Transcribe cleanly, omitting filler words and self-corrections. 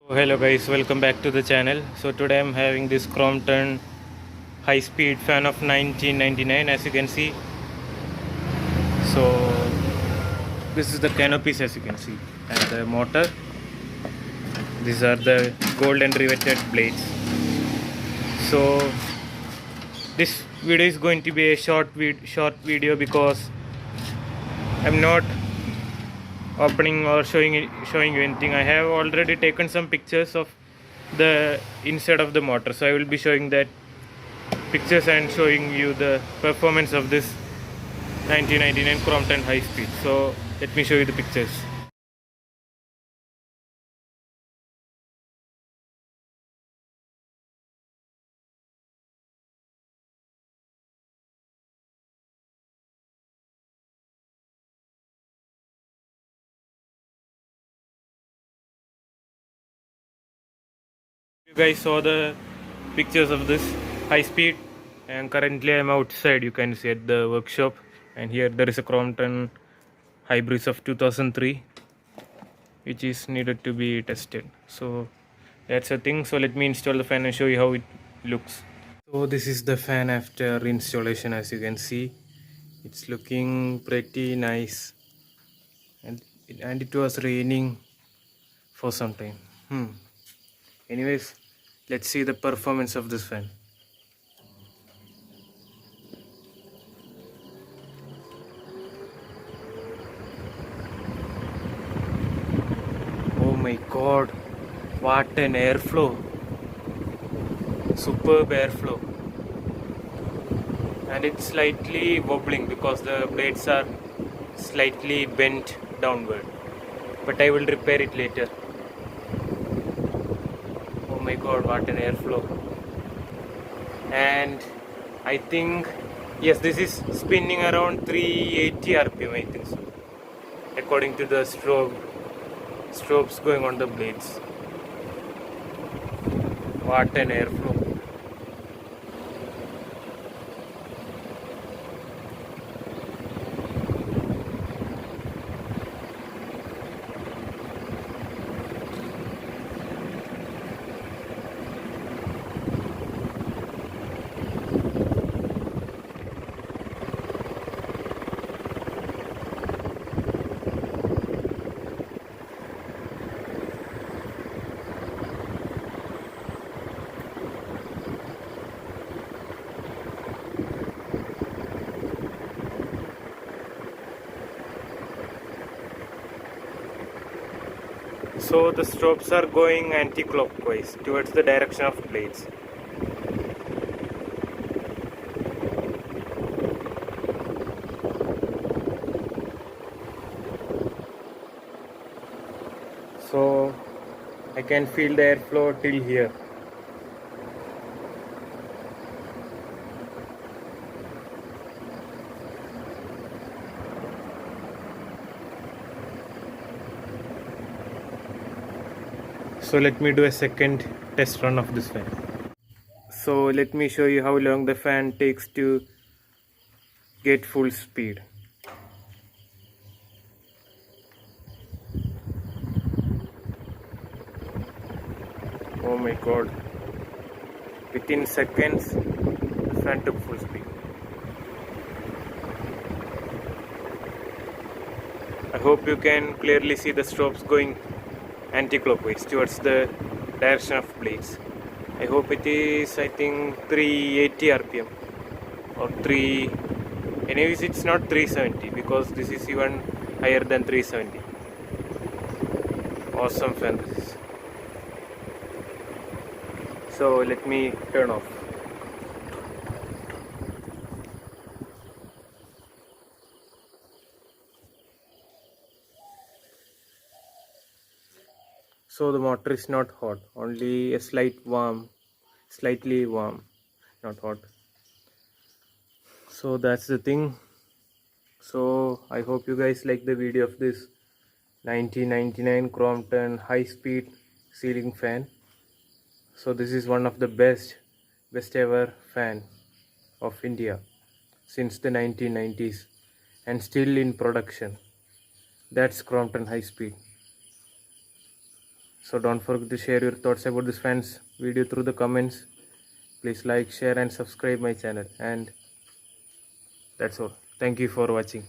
Hello guys, welcome back to the channel. So today I'm having this Crompton high speed fan of 1999, as you can see. So this is the canopies, as you can see, and the motor. These are the gold and riveted blades. So this video is going to be a short video because I'm not opening or showing you anything. I have already taken some pictures of the inside of the motor, so I will be showing that pictures and showing you the performance of this 1999 Crompton high speed. So let me show you the pictures. You guys saw the pictures of this high speed, and currently I'm outside, you can see, at the workshop, and here there is a Crompton hybrids of 2003 which is needed to be tested. So that's a thing. So let me install the fan and show you how it looks. So this is the fan after installation. As you can see, it's looking pretty nice, and it was raining for some time. Anyways, let's see the performance of this fan. Oh my god, what an airflow! Superb airflow. And it's slightly wobbling because the blades are slightly bent downward, but I will repair it later. Oh my god, what an airflow. And I think, yes, this is spinning around 380 rpm, I think so, according to the strobes going on the blades. What an airflow. So the strobes are going anti-clockwise towards the direction of blades. So I can feel the airflow till here. So let me do a second test run of this fan. So let me show you how long the fan takes to get full speed. Oh my god, within seconds the fan took full speed. I hope you can clearly see the strobes going anti-clockwise towards the direction of blades. I hope it is, I think, 380 rpm or 3. Anyways, it's not 370 because this is even higher than 370. Awesome fan. So let me turn off. So the motor is not hot, only a slightly warm, not hot. So that's the thing. So I hope you guys like the video of this 1999 Crompton high speed ceiling fan. So this is one of the best ever fan of India since the 1990s and still in production. That's Crompton high speed. So don't forget to share your thoughts about this fans video through the comments. Please like, share and subscribe my channel, and that's all. Thank you for watching.